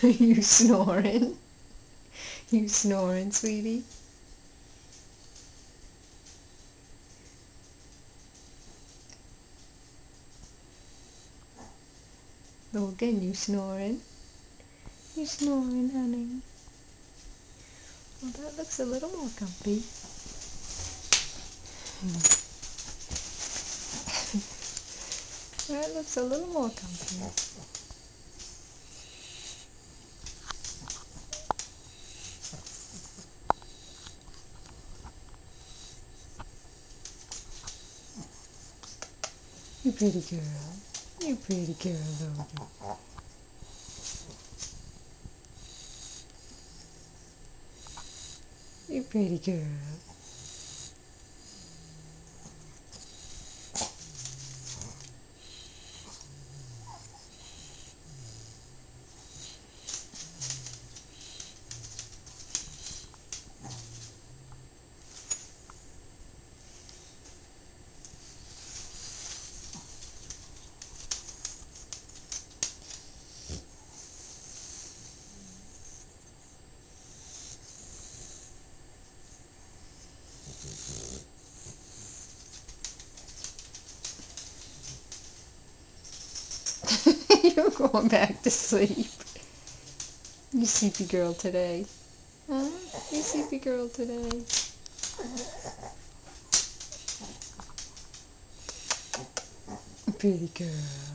You snoring? You snoring, sweetie? Logan, you snoring? You snoring, honey? Well, that looks a little more comfy. That looks a little more comfy. You pretty girl. You pretty girl, Logan. You pretty girl. You're going back to sleep. You sleepy girl today. Huh? You sleepy girl today. Pretty girl.